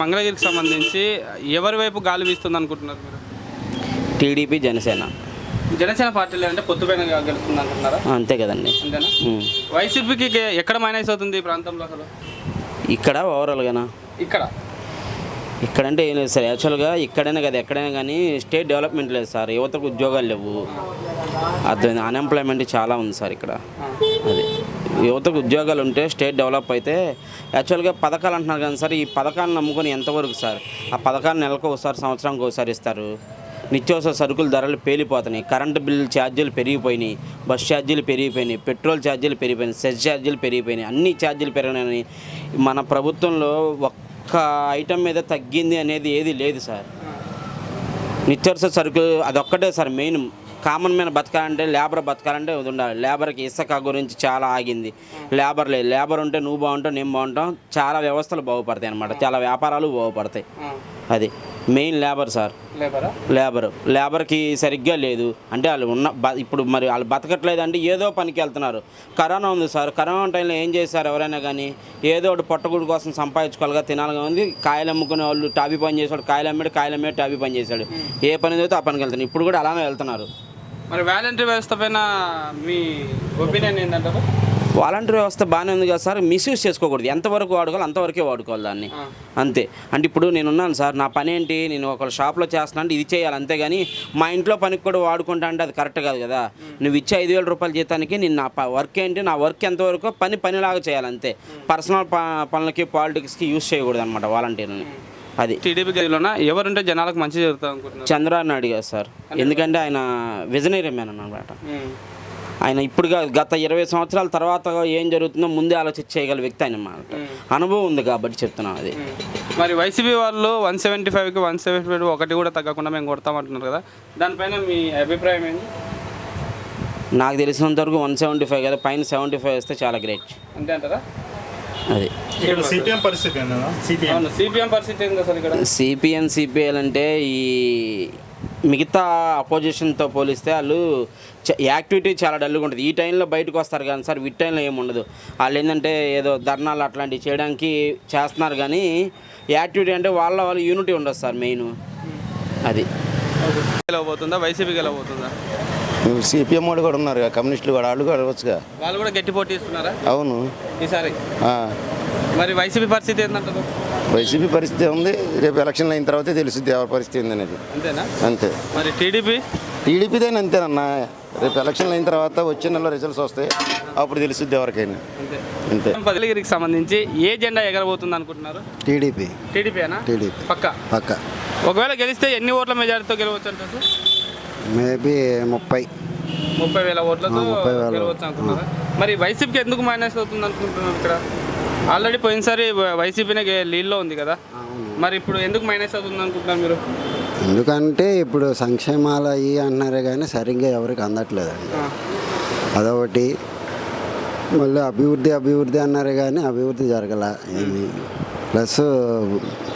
మంగళగిరికి సంబంధించి ఎవరి వైపు గాలి వీస్తుంది అనుకుంటున్నారు మీరు? టీడీపీ జనసేన. జనసేన పార్టీలో అంటే పొత్తుపైన గెలుస్తుంది అనుకుంటున్నారా? అంతే కదండి. అంతేనా? వైసీపీకి ఎక్కడ మైనస్ అవుతుంది ఈ ప్రాంతంలో అసలు? ఇక్కడ ఓవరాల్గానా? ఇక్కడంటే ఏం లేదు సార్. యాక్చువల్గా ఇక్కడైనా కదా ఎక్కడైనా కానీ స్టేట్ డెవలప్మెంట్ లేదు సార్. యువతకు ఉద్యోగాలు లేవు. అర్థం, అన్ఎంప్లాయ్మెంట్ చాలా ఉంది సార్ ఇక్కడ. అది యువతకు ఉద్యోగాలు ఉంటే స్టేట్ డెవలప్ అయితే. యాక్చువల్గా పథకాలు అంటున్నారు కానీ సార్, ఈ పథకాలను నమ్ముకొని ఎంతవరకు సార్? ఆ పథకాలు నెలకు ఒకసారి, సంవత్సరానికి ఒకసారి ఇస్తారు. నిత్యావసర సరుకుల ధరలు పేలిపోతున్నాయి. కరెంటు బిల్లు ఛార్జీలు పెరిగిపోయినాయి, బస్ ఛార్జీలు పెరిగిపోయినాయి, పెట్రోల్ ఛార్జీలు పెరిగిపోయినాయి, సెస్ ఛార్జీలు పెరిగిపోయినాయి, అన్ని ఛార్జీలు పెరిగినాయి. మన ప్రభుత్వంలో ఒక్క ఐటమ్ మీద తగ్గింది అనేది ఏది లేదు సార్. నిత్యావసర సరుకులు అదొక్కటే సార్ మెయిన్. కామన్ మీద బతకాలంటే, లేబర్ బతకాలంటే అది ఉండాలి. లేబర్కి ఇసుక గురించి చాలా ఆగింది. లేబర్ లేదు. లేబర్ ఉంటే నువ్వు బాగుంటావు, నేను బాగుంటాం, చాలా వ్యవస్థలు బాగుపడతాయి అన్నమాట. చాలా వ్యాపారాలు బాగుపడతాయి. అది మెయిన్ లేబర్ సార్. లేబర్కి సరిగ్గా లేదు అంటే వాళ్ళు ఇప్పుడు మరి వాళ్ళు బతకట్లేదు అంటే ఏదో పనికి వెళ్తున్నారు. కరోనా ఉంది సార్. కరోనా టైంలో ఏం చేశారు? ఎవరైనా కానీ ఏదో ఒకటి పొట్టగుడి కోసం సంపాదించుకోవాలిగా, తినాలిగా ఉంది. కాయలు అమ్ముకునే వాళ్ళు టాబీ పని చేసేవాడు, కాయలు అమ్మాడు టాబీ పని చేశాడు. ఏ పని అయితే ఆ పనికి వెళ్తాను. ఇప్పుడు కూడా అలానే వెళ్తున్నారు. మరి వాలంటరీ వ్యవస్థ పైన మీ ఒపీనియన్ ఏంటంటారు? వాలంటరీ వ్యవస్థ బాగానే ఉంది కదా సార్. మిస్యూజ్ చేసుకోకూడదు. ఎంతవరకు వాడుకోవాలి అంతవరకే వాడుకోవాలి దాన్ని. అంతే. అంటే ఇప్పుడు నేనున్నాను సార్, నా పని ఏంటి? నేను ఒక షాప్లో చేస్తున్నా అంటే ఇది చేయాలి. అంతేగాని మా ఇంట్లో పనికి కూడా వాడుకుంటా అంటే అది కరెక్ట్ కాదు కదా. నువ్వు ఇచ్చే 5,000 రూపాయల జీతానికి నేను నా వర్క్ ఏంటి, నా వర్క్ ఎంతవరకు పనిలాగా చేయాలి అంతే. పర్సనల్ పనులకి, పాలిటిక్స్కి యూజ్ చేయకూడదు అనమాట వాలంటీర్ని. అది టీడీపీ గదిలోన ఎవరుంటే జనాలకు మంచి జరుగుతుంది అనుకుంటున్నారు? చంద్రబాబు నాయుడు గారు సార్. ఎందుకంటే ఆయన విజనరీ మ్యాన్ అన్నమాట. ఆయన ఇప్పుడు గత 20 సంవత్సరాల తర్వాత ఏం జరుగుతుందో ముందే ఆలోచించి చేయగల వ్యక్తి ఆయన అన్నమాట. అనుభవం ఉంది కాబట్టి చెప్తున్నాం. అది మరి వైసీపీ వాళ్ళు 175కి 175 ఒకటి కూడా తగ్గకుండా మేము కొడతామంటున్నారు కదా, దానిపైన మీ అభిప్రాయం ఏంటి? నాకు తెలిసినంత వరకు 175 కదా, పైన 75 వస్తే చాలా గ్రేట్. అంతే అంటారా? అది సిపిఎం పరిస్థితి ఏంటి అసలు ఇక్కడ? సిపిఎల్ అంటే ఈ మిగతా అపోజిషన్తో పోలిస్తే వాళ్ళు యాక్టివిటీ చాలా డల్గా ఉంటుంది. ఈ టైంలో బయటకు వస్తారు కానీ సార్, ఈ టైంలో ఏముండదు. వాళ్ళు ఏంటంటే ఏదో ధర్నాలు అట్లాంటివి చేయడానికి చేస్తున్నారు కానీ యాక్టివిటీ అంటే వాళ్ళ యూనిటీ ఉండదు సార్ మెయిన్. అది గెలవబోతుందా? వైసీపీ గెలవబోతుందా? సిపిఎం వాళ్ళు కూడా ఉన్నారు, కమ్యూనిస్టులు కూడా, వాళ్ళు కూడా వచ్చుగా. వాళ్ళు కూడా గట్టి పోటీ ఇస్తున్నారా? అవును. ఈసారి మరి వైసీపీ పరిస్థితి ఏంటంటారు? వైసీపీ పరిస్థితి ఉంది. రేపు ఎలక్షన్లు అయిన తర్వాతే తెలుస్తుంది ఎవరి పరిస్థితి ఏందనేది. అంతేనా? అంతే. మరి టీడీపీదేనా? అంతేనన్నా. రేపు ఎలక్షన్లు అయిన తర్వాత వచ్చే నెలలో రిజల్ట్స్ వస్తాయి, అప్పుడు తెలుస్తుంది ఎవరికైనా. అంతే. మంగళగిరికి సంబంధించి ఏ జెండా ఎగరబోతుంది అనుకుంటున్నారు? టీడీపీనా? పక్క. ఒకవేళ గెలిస్తే ఎన్ని ఓట్ల మెజారిటీతో గెలవచ్చు అంటారు? మేబీ 30,000 ఓట్లతో గెలవచ్చు అనుకుంటున్నారా? మరి వైసీపీకి ఎందుకు మైనస్ అవుతుంది అనుకుంటున్నారు ఇక్కడ? ఆల్రెడీ పోయినసారి వైసీపీనే లీడ్లో ఉంది కదా, మరి ఇప్పుడు ఎందుకు మైనస్ అవుతుంది అనుకుంటున్నారు మీరు? ఎందుకంటే ఇప్పుడు సంక్షేమాలు అయ్యి అన్నారే కానీ సరిగ్గా ఎవరికి అందట్లేదండి. అదొకటి. మళ్ళీ అభివృద్ధి అన్నారే కానీ అభివృద్ధి జరగల ఏమి. ప్లస్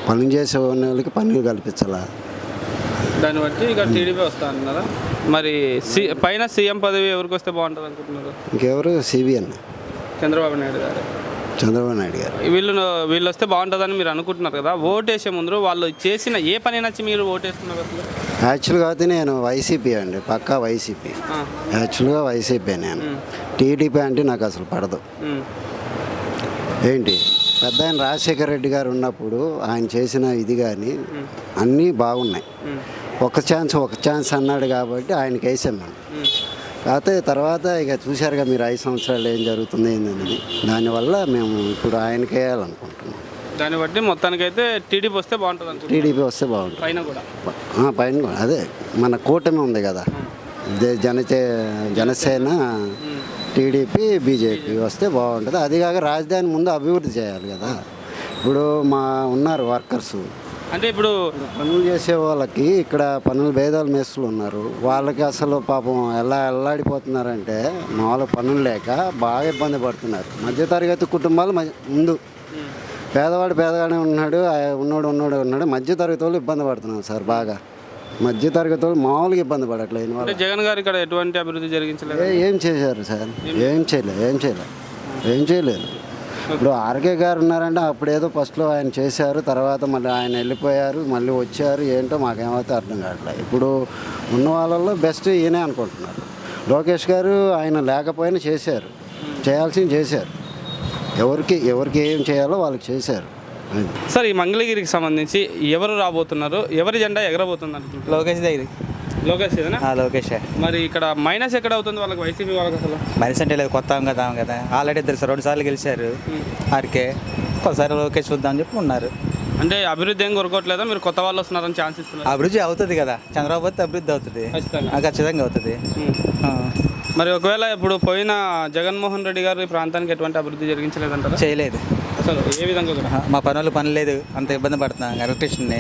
పనులు చేసే వాళ్ళకి పనులు కల్పించాల. దాన్ని బట్టి ఇక టీడీపీ వస్తా అన్నారా? మరి పైన సీఎం పదవి ఎవరికి వస్తే బాగుంటుంది అనుకుంటున్నారు? ఇంకెవరు? సిబిఎన్ చంద్రబాబు నాయుడు గారు. వీళ్ళు వస్తే బాగుంటుందని మీరు అనుకుంటున్నారు కదా. ఓటు వేసే ముందు వాళ్ళు చేసిన ఏ పని నచ్చి మీరు ఓటేస్తున్నారు అసలు? యాక్చువల్గా అయితే నేను వైసీపీ అండి, పక్కా వైసీపీ. యాక్చువల్గా వైసీపీ. నేను టీడీపీ అంటే నాకు అసలు పడదు. ఏంటి, పెద్ద ఆయన రాజశేఖర రెడ్డి గారు ఉన్నప్పుడు ఆయన చేసిన ఇది కానీ అన్నీ బాగున్నాయి. ఒక ఛాన్స్ అన్నాడు కాబట్టి ఆయనకి వేసాం మేము. కాకపోతే తర్వాత ఇక చూశారుగా మీరు 5 సంవత్సరాలు ఏం జరుగుతుంది ఏంటనేది. దానివల్ల మేము ఇప్పుడు ఆయనకి వేయాలనుకుంటున్నాం. దాన్ని బట్టి మొత్తానికైతే టీడీపీ వస్తే బాగుంటుంది. టీడీపీ వస్తే బాగుంటుంది. పైన కూడా అదే మన కూటమి ఉంది కదా, జనసేన, టీడీపీ, బీజేపీ వస్తే బాగుంటుంది. అదిగాక రాజధాని ముందు అభివృద్ధి చేయాలి కదా. ఇప్పుడు ఉన్నారు వర్కర్సు, అంటే ఇప్పుడు పనులు చేసే వాళ్ళకి ఇక్కడ భేదాలు మేస్తులు ఉన్నారు. వాళ్ళకి అసలు పాపం ఎలా అల్లాడిపోతున్నారంటే మామూలు పనులు లేక బాగా ఇబ్బంది పడుతున్నారు. మధ్యతరగతి కుటుంబాలు ముందు, పేదగానే ఉన్నాడు, మధ్యతరగతి వాళ్ళు ఇబ్బంది పడుతున్నారు సార్ బాగా. మధ్యతరగతి వాళ్ళు మామూలుగా ఇబ్బంది పడట్లేదు. జగన్ గారు ఇక్కడ ఎటువంటి అభివృద్ధి జరిగించలేదు. ఏం చేశారు సార్? ఏం చేయలేదు. ఇప్పుడు ఆర్కే గారు ఉన్నారంటే అప్పుడేదో ఫస్ట్లో ఆయన చేశారు, తర్వాత మళ్ళీ ఆయన వెళ్ళిపోయారు, మళ్ళీ వచ్చారు, ఏంటో మాకేమైతే అర్థం కావట్లేదు. ఇప్పుడు ఉన్న వాళ్ళల్లో బెస్ట్ ఈయనే అనుకుంటున్నారు. లోకేష్ గారు ఆయన లేకపోయినా చేశారు, చేయాల్సింది చేశారు, ఎవరికి ఏం చేయాలో వాళ్ళకి చేశారు. సార్ ఈ మంగళగిరికి సంబంధించి ఎవరు రాబోతున్నారు, ఎవరి జెండా ఎగరబోతుంది అనుకుంటున్నారు? లోకేష్ దగ్గర లోకేష్ ఏదైనా లోకేష్ మరి ఇక్కడ మైనస్ ఎక్కడ అవుతుంది వాళ్ళకి, వైసీపీ వాళ్ళకి అసలు? మనిషి అంటే లేదు, కొత్త కదా ఆల్రెడీ ఇద్దరు 2 సార్లు గెలిచారు ఆర్కే, ఒకసారి లోకేష్ చూద్దామని చెప్పి ఉన్నారు. అంటే అభివృద్ధి ఏం కొరకోవట్లేదా, మీరు కొత్త వాళ్ళు వస్తున్నారని ఛాన్స్ ఇస్తున్నారు? అభివృద్ధి అవుతుంది కదా, చంద్రబాబు వస్తే అభివృద్ధి అవుతుంది, ఖచ్చితంగా అవుతుంది. మరి ఒకవేళ ఇప్పుడు పోయిన జగన్మోహన్ రెడ్డి గారు ఈ ప్రాంతానికి ఎటువంటి అభివృద్ధి జరిగించలేదంటారా? చేయలేదు అసలు ఏ విధంగా కూడా? మా పని లేదు, అంత ఇబ్బంది పడుతున్నాం, ఎలక్ట్రీషియన్ని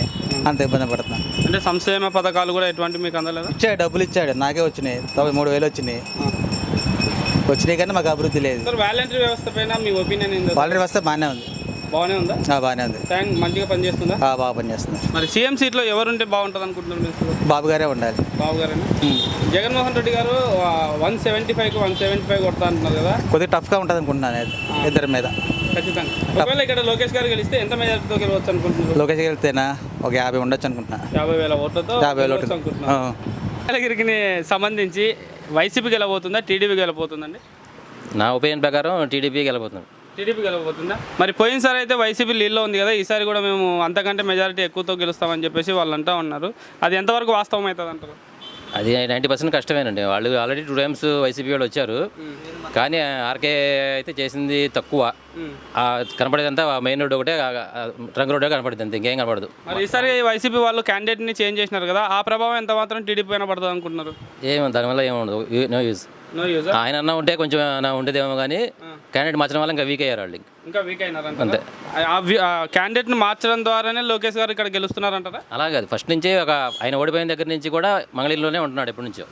అంత ఇబ్బంది పడుతున్నాం. అంటే సంక్షేమ పథకాలు కూడా ఎటువంటి మీకు అందలేదా? ఇచ్చాడు, డబ్బులు ఇచ్చాడు, నాకే వచ్చినాయి 93,000 వచ్చినాయి కానీ మాకు అభివృద్ధి లేదు. సార్ వాలంటరీ వ్యవస్థ పైన మీ ఒపీనియన్ ఏంది? వాలంటరీ వ్యవస్థ బాగానే ఉంది. బాగానే ఉందా? బాగానే ఉంది, మంచిగా పనిచేస్తుందా? బాగా పనిచేస్తుంది. మరి సీఎం సీట్లో ఎవరుంటే బాగుంటుంది అనుకుంటున్నారు మీరు? బాబు గారే ఉండాలి. బాబు గారేనా? జగన్మోహన్ రెడ్డి గారు 175కి 175 కొడతా అంటున్నారు కదా, కొద్దిగా టఫ్గా ఉంటుంది అనుకుంటున్నాను ఇద్దరి మీద. ఖచ్చితంగా. ఒకవేళ ఇక్కడ లోకేష్ గారు గెలిస్తే ఎంత మెజారిటీతో గెలవచ్చు అనుకుంటున్నారు? లోకేష్ వెళ్తేనా ఒక 50 ఉండొచ్చు అనుకుంటున్నా. 50,000 ఓట్లతో 50,000 ఓట్లు అనుకుంటున్నాను. మంగళగిరికి సంబంధించి వైసీపీ గెలబోతుందా, టీడీపీ గెలబోతుందండి? నా ఒపీనియన్ ప్రకారం టీడీపీ గెలబోతుంది. టీడీపీ గెలబోతుందా? మరి పోయినసారి అయితే వైసీపీ లీడ్లో ఉంది కదా, ఈసారి కూడా మేము అంతకంటే మెజారిటీ ఎక్కువతో గెలుస్తామని చెప్పేసి వాళ్ళు అంటూ ఉన్నారు. అది ఎంతవరకు వాస్తవం అవుతుంది అంటారు? అది 90% కష్టమేనండి. వాళ్ళు ఆల్రెడీ 2 times వైసీపీ వాళ్ళు వచ్చారు, కానీ ఆర్కే అయితే చేసింది తక్కువ. కనపడేదంతా మెయిన్ రోడ్ ఒకటే, ట్రంక్ రోడ్డే కనపడుతుంది, అంతే, ఇంకేం కనపడదు. మరి ఈసారి వైసీపీ వాళ్ళు క్యాండిడేట్ని చేంజ్ చేసినారు కదా, ఆ ప్రభావం ఎంత మాత్రం టీడీపీ పైన పడుతుంది అనుకుంటున్నారు? దానివల్ల ఏముండదు, నో యూజ్. No use. ఆయన అన్న ఉంటే కొంచెం ఉండేదేమో, కానీ క్యాండిడేట్ మార్చడం వల్ల ఇంకా వీక్ అయ్యారు వాళ్ళు. ఇంకా వీక్ అయినారు అంతే. క్యాండిడేట్ని మార్చడం ద్వారానే లోకేష్ గారు ఇక్కడ గెలుస్తున్నారంటారా? అలాగే ఫస్ట్ నుంచి ఆయన ఓడిపోయిన దగ్గర నుంచి కూడా మంగళగిరిలోనే ఉంటున్నాడు ఎప్పటి నుంచో.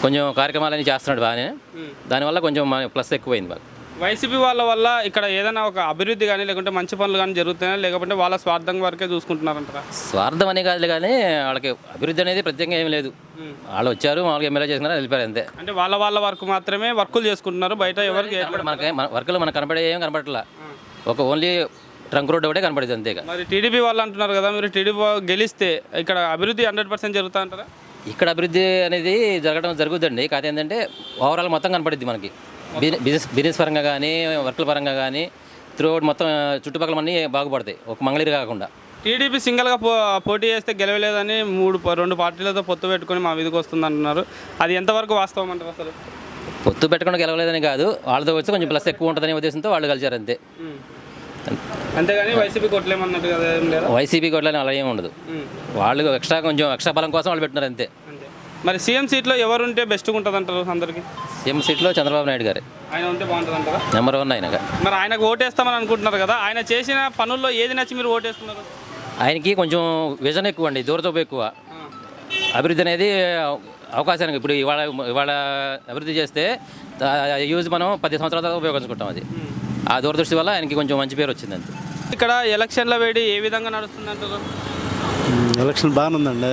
కొంచెం కార్యక్రమాలన్నీ చేస్తున్నాడు బాగానే, దానివల్ల కొంచెం ప్లస్ ఎక్కువైంది బాగా. వైసీపీ వాళ్ళ వల్ల ఇక్కడ ఏదైనా ఒక అభివృద్ధి కానీ లేకుంటే మంచి పనులు కానీ జరుగుతున్నాయి, లేకపోతే వాళ్ళ స్వార్థం వరకే చూసుకుంటున్నారంటారా? స్వార్థం అనే కాదు, కానీ వాళ్ళకి అభివృద్ధి అనేది ప్రత్యేకంగా ఏం లేదు. వాళ్ళు వచ్చారు, మామూలుగా ఎమ్మెల్యే చేసినారు, వెళ్ళిపోయారు, అంతే. అంటే వాళ్ళ వరకు మాత్రమే వర్కులు చేసుకుంటున్నారు, బయట ఎవరికి వర్కులు మనకు కనపడే ఏం కనపడట్లా, ఒక ఓన్లీ ట్రంక్ రోడ్ ఒకటే కనపడేది, అంతేగా. మరి టీడీపీ వాళ్ళు అంటున్నారు కదా, మీరు టీడీపీ గెలిస్తే ఇక్కడ అభివృద్ధి 100% జరుగుతా అంటారా? ఇక్కడ అభివృద్ధి జరుగుతుందండి, కాదు ఏంటంటే ఓవరాల్ మొత్తం కనపడుద్ది మనకి. బిజినెస్ పరంగా కానీ, వర్కుల పరంగా కానీ, త్రూఅవుట్ మొత్తం చుట్టుపక్కల అన్నీ బాగుపడతాయి, ఒక మంగళగిరి కాకుండా. టీడీపీ సింగిల్గా పోటీ చేస్తే గెలవలేదని 2 పార్టీలతో పొత్తు పెట్టుకొని మా మీదకి వస్తుంది అంటున్నారు. అది ఎంతవరకు వాస్తవం అంటారు అసలు? పొత్తు పెట్టకుండా గెలవలేదని కాదు, వాళ్ళతో వచ్చి కొంచెం ప్లస్ ఎక్కువ ఉంటుందనే ఉద్దేశంతో వాళ్ళు కలిసారు, అంతే. అంతేగాని వైసీపీ కొట్టలేమన్నట్టు కదా ఏం లేదా? వైసీపీ కొట్లని అలా ఏమి ఉండదు, వాళ్ళు ఎక్స్ట్రా బలం కోసం వాళ్ళు పెట్టినారు, అంతే. మరి సీఎం సీట్లో ఎవరుంటే బెస్ట్గా ఉంటుంది అంటారు అందరికి? సీఎం సీట్లో చంద్రబాబు నాయుడు గారే ఆయన ఉంటే బాగుంటుంది అంటారా? నెంబర్ 1 ఆయన. మరి ఆయనకు ఓటేస్తామని అనుకుంటున్నారు కదా, ఆయన చేసిన పనుల్లో ఏది నచ్చి మీరు ఓటేస్తున్నారు? ఆయనకి కొంచెం విజన్ ఎక్కువ అండి, దూరతోపు ఎక్కువ. అభివృద్ధి అనేది అవకాశానికి ఇప్పుడు ఇవాళ అభివృద్ధి చేస్తే యూజ్ మనం 10 సంవత్సరాల తర్వాత ఉపయోగించుకుంటాం. అది ఆ దూరదృష్టి వల్ల ఆయనకి కొంచెం మంచి పేరు వచ్చింది, అంతే. ఇక్కడ ఎలక్షన్ల వేడి ఏ విధంగా నడుస్తుంది అంటారు? ఎలక్షన్ బాగానే ఉందండి,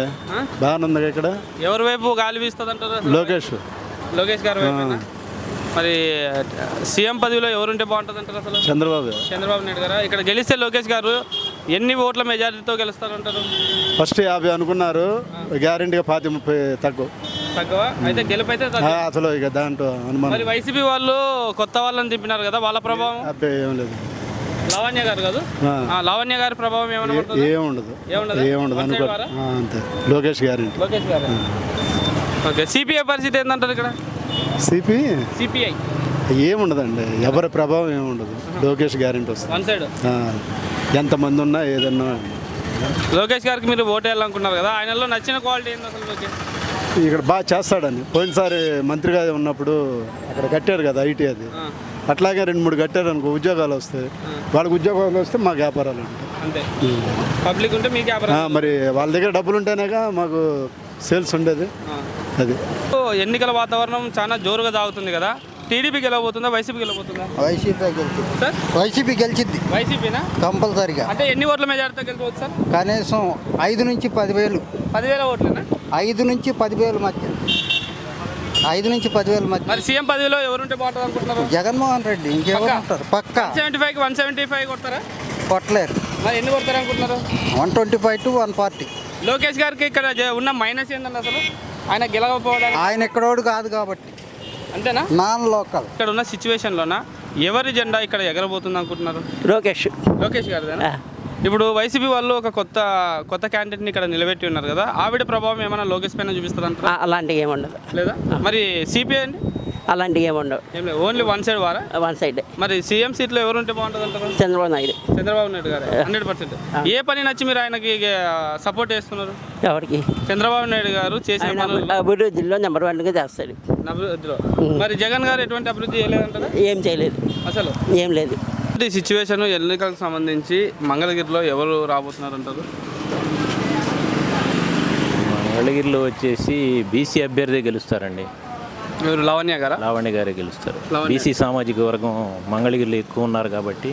బాగానే ఉంది. ఇక్కడ ఎవరి వైపు గాలి వీస్తుంది అంటారు? లోకేష్ గారి వైపు. మరి సీఎం పదవిలో ఎవరుంటే బాగుంటుంది అంటారు అసలు? చంద్రబాబు నాయుడు గారు. ఇక్కడ గెలిస్తే లోకేష్ గారు ఎన్ని ఓట్ల మెజారిటీతో గెలుస్తారంటారు? ఫస్ట్ 50 అనుకున్నారు, గ్యారెంటీగా 30 తక్కువ అయితే గెలుపైతే అసలు ఇక దాంట్లో అనుమానం. మరి వైసీపీ వాళ్ళు కొత్త వాళ్ళని దింపినారు కదా, వాళ్ళ ప్రభావం ఏం లేదు. లావణ్య గారు కాదు, లావణ్య గారి ప్రభావం ఏముండదు అనుకో, అంతే. లోకేష్ గారు. ఓకే, సిపిఐ పరిస్థితి ఏంటంటారు ఇక్కడ? సిపిఐ ఏముండదండి, ఎవరి ప్రభావం ఏముండదు, లోకేష్ గ్యారెంటీ వస్తుంది. వన్ సైడ్ ఎంతమంది ఉన్నా ఏదన్నా. లోకేష్ గారికి మీరు ఓటు వేయాలనుకున్నారు కదా, ఆయనలో నచ్చిన క్వాలిటీ ఏంది అసలు? ఇక్కడ బాగా చేస్తాడని పోయినసారి మంత్రిగా ఉన్నప్పుడు అక్కడ కట్టారు కదా ఐటీ, అది అట్లాగే 2-3 కట్టారు అనుకో, ఉద్యోగాలు వస్తాయి. వాళ్ళకి ఉద్యోగాలు వస్తే మాకు వ్యాపారాలు ఉంటాయి, అంతే. పబ్లిక్ ఉంటే మీకు మరి వాళ్ళ దగ్గర డబ్బులు ఉంటేనేగా మాకు సేల్స్ ఉండేది. అది ఎన్నికల వాతావరణం చాలా జోరుగా సాగుతుంది కదా, టీడీపీ గెలవబోతుందా, వైసీపీ గెలవబోతుందా? వైసీపీ గెలిచిద్ది. వైసీపీనా కంపల్సరిగా. అంటే ఎన్ని ఓట్ల మెజారిటీతో గెలుచుకోవచ్చు సార్? కనీసం 5 నుంచి 10,000. 10,000 ఓట్లేనా? 5 నుంచి 10,000 మధ్య. 5 నుంచి 10,000 మధ్య. మరి సీఎం పదవిలో ఎవరుంటే బాగుంటుంది అనుకుంటున్నారు? జగన్మోహన్ రెడ్డి ఇంకెవరు ఉంటారు? పక్కా 175 కొడతారా? కొట్టలేరు. మరి ఎన్ని కొడతారు అనుకుంటున్నారు? 125 to 140. లోకేష్ గారికి ఇక్కడ ఉన్న మైనస్ ఏంటంటే అసలు ఆయన గెలవకపోవడానికి ఆయన ఎక్కడోడు కాదు కాబట్టి, అంతేనా? Non local. ఇక్కడ ఉన్న సిచ్యువేషన్లోన ఎవరి జెండా ఇక్కడ ఎగరబోతుంది అనుకుంటున్నారు? లోకేష్ గారిదేనా? ఇప్పుడు వైసీపీ వాళ్ళు ఒక కొత్త క్యాండిడేట్ని ఇక్కడ నిలబెట్టి ఉన్నారు కదా, ఆవిడ ప్రభావం ఏమైనా లోకేష్ పైన చూపిస్తుంది అంటారా? అలాంటివి ఏముండదు. లేదా? మరి సిపిఐ అండి? అలాంటివి ఏముండవు. ఏం లేదు, ఓన్లీ వన్ సైడ్ వారా? One side. మరి సీఎం సీట్లో ఎవరు ఉంటే బాగుంటుంది అంటారు? చంద్రబాబు నాయుడు గారు 100%. ఏ పని నచ్చి మీరు ఆయనకి సపోర్ట్ చేస్తున్నారు? ఎవరికి? చంద్రబాబు నాయుడు గారు చేసిన పనులు అభివృద్ధిలో నెంబర్ 1గా చేస్తాడు. అభివృద్ధిలో. మరి జగన్ గారు ఎటువంటి అభివృద్ధి చేయలేదంటారా? ఏం చేయలేదు అసలు. ఏం లేదు. ఈ సిచ్యువేషన్ ఎన్నికలకు సంబంధించి మంగళగిరిలో ఎవరు రాబోతున్నారు అంటారు? మంగళగిరిలో వచ్చేసి బీసీ అభ్యర్థి గెలుస్తారండి. ఎవరు? లావణ్య గారే గెలుస్తారు. బీసీ సామాజిక వర్గం మంగళగిరిలో ఎక్కువ ఉన్నారు కాబట్టి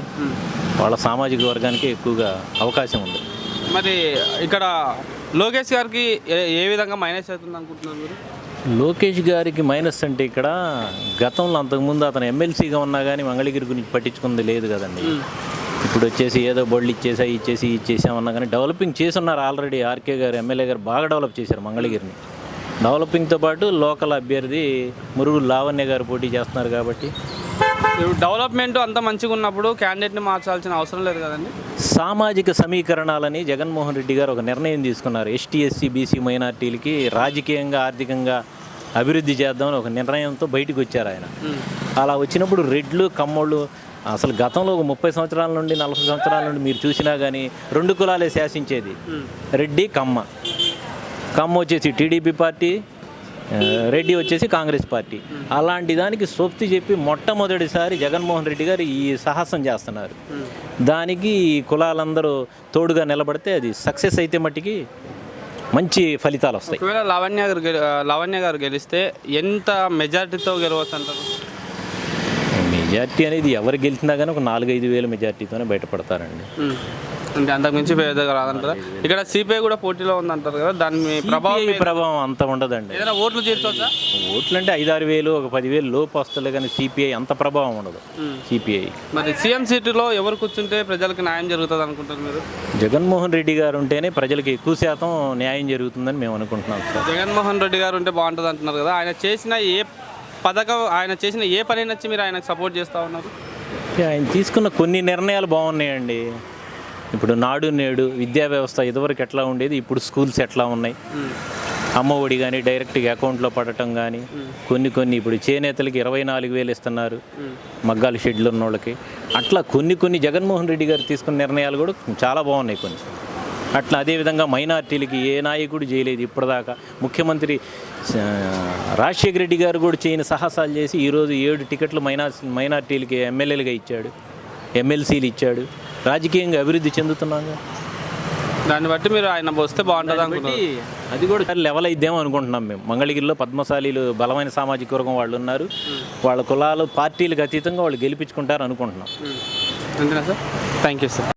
వాళ్ళ సామాజిక వర్గానికి ఎక్కువగా అవకాశం ఉంది. మరి ఇక్కడ లోకేష్ గారికి ఏ విధంగా మైనస్ అవుతుంది అనుకుంటున్నారు మీరు? లోకేష్ గారికి మైనస్ అంటే ఇక్కడ గతంలో అంతకుముందు అతను ఎమ్మెల్సీగా ఉన్నా కానీ మంగళగిరి గురించి పట్టించుకుంది లేదు కదండి. ఇప్పుడు వచ్చేసి ఏదో బళ్ళు ఇచ్చేసామన్నా కానీ డెవలపింగ్ చేస్తున్నారు ఆల్రెడీ. ఆర్కే గారు ఎమ్మెల్యే గారు బాగా డెవలప్ చేశారు మంగళగిరిని. డెవలపింగ్తో పాటు లోకల్ అభ్యర్థి మురుగు లావణ్య గారు పోటీ చేస్తున్నారు కాబట్టి డెవలప్మెంట్ అంత మంచిగా ఉన్నప్పుడు క్యాండిడేట్ని మార్చాల్సిన అవసరం లేదు కదండి. సామాజిక సమీకరణాలని జగన్మోహన్ రెడ్డి గారు ఒక నిర్ణయం తీసుకున్నారు. ఎస్టీ ఎస్సీ బీసీ మైనార్టీలకి రాజకీయంగా ఆర్థికంగా అభివృద్ధి చేద్దామని ఒక నిర్ణయంతో బయటకు వచ్చారు ఆయన. అలా వచ్చినప్పుడు రెడ్లు కమ్మోళ్ళు అసలు గతంలో ఒక 30 సంవత్సరాల నుండి 40 సంవత్సరాల నుండి మీరు చూసినా కానీ 2 కులాలే శాసించేది. రెడ్డి కమ్మ వచ్చేసి టీడీపీ పార్టీ, రెడ్డి వచ్చేసి కాంగ్రెస్ పార్టీ. అలాంటి దానికి సొప్తి చెప్పి మొట్టమొదటిసారి జగన్మోహన్ రెడ్డి గారు ఈ సాహసం చేస్తున్నారు. దానికి ఈ కులాలందరూ తోడుగా నిలబడితే అది సక్సెస్ అయితే మట్టికి మంచి ఫలితాలు వస్తాయి. ఒకవేళ లావణ్య గారు గెలిస్తే ఎంత మెజారిటీతో గెలవచ్చు అంటారు? మెజార్టీ అనేది ఎవరు గెలిచినా కానీ ఒక 4-5 వేల మెజార్టీతోనే బయటపడతారండి. అంటే అంతకుమించి పెద్దగా రాదంటారా? ఇక్కడ సిపిఐ కూడా పోటీలో ఉందంటారు కదా, దాని ప్రభావం అంత ఉండదండి. ఏదైనా ఓట్లు చేర్చవచ్చా? ఓట్లు అంటే 5-6 వేలు, ఒక 10,000 లోపు వస్తుంది కానీ సిపిఐ అంత ప్రభావం ఉండదు. సిపిఐ మరి సీఎం సీటులో ఎవరు కూర్చుంటే ప్రజలకు న్యాయం జరుగుతుంది అనుకుంటారు మీరు? జగన్మోహన్ రెడ్డి గారు ఉంటేనే ప్రజలకు ఎక్కువ శాతం న్యాయం జరుగుతుందని మేము అనుకుంటున్నాం సార్. జగన్మోహన్ రెడ్డి గారు ఉంటే బాగుంటుంది అంటున్నారు కదా, ఆయన చేసిన ఏ పని నచ్చి మీరు ఆయనకు సపోర్ట్ చేస్తూ ఉన్నారు? ఆయన తీసుకున్న కొన్ని నిర్ణయాలు బాగున్నాయండి. ఇప్పుడు నాడు నేడు విద్యా వ్యవస్థ ఇదివరకు ఎట్లా ఉండేది, ఇప్పుడు స్కూల్స్ ఎట్లా ఉన్నాయి, అమ్మ ఒడి కానీ డైరెక్ట్గా అకౌంట్లో పడటం కానీ, కొన్ని ఇప్పుడు చేనేతలకి 24,000 ఇస్తున్నారు మగ్గాల షెడ్లు ఉన్న వాళ్ళకి. అట్లా కొన్ని జగన్మోహన్ రెడ్డి గారు తీసుకున్న నిర్ణయాలు కూడా చాలా బాగున్నాయి కొన్ని. అట్లా అదేవిధంగా మైనార్టీలకి ఏ నాయకుడు చేయలేదు ఇప్పటిదాకా. ముఖ్యమంత్రి రాజశేఖర రెడ్డి గారు కూడా చేయని సాహసాలు చేసి ఈరోజు 7 టికెట్లు మైనార్టీలకి ఎమ్మెల్యేలుగా ఇచ్చాడు, ఎమ్మెల్సీలు ఇచ్చాడు. రాజకీయంగా అభివృద్ధి చెందుతున్నాగా. దాన్ని బట్టి మీరు ఆయన వస్తే బాగుంటుంది అనుకుంటే అది కూడా లెవెల్ అయిద్దేమో అనుకుంటున్నాం మేము. మంగళగిరిలో పద్మశాలీలు బలమైన సామాజిక వర్గం వాళ్ళు ఉన్నారు. వాళ్ళ కులాలు పార్టీలకు అతీతంగా వాళ్ళు గెలిపించుకుంటారు అనుకుంటున్నాం. అంతేనా సార్? Thank you sir.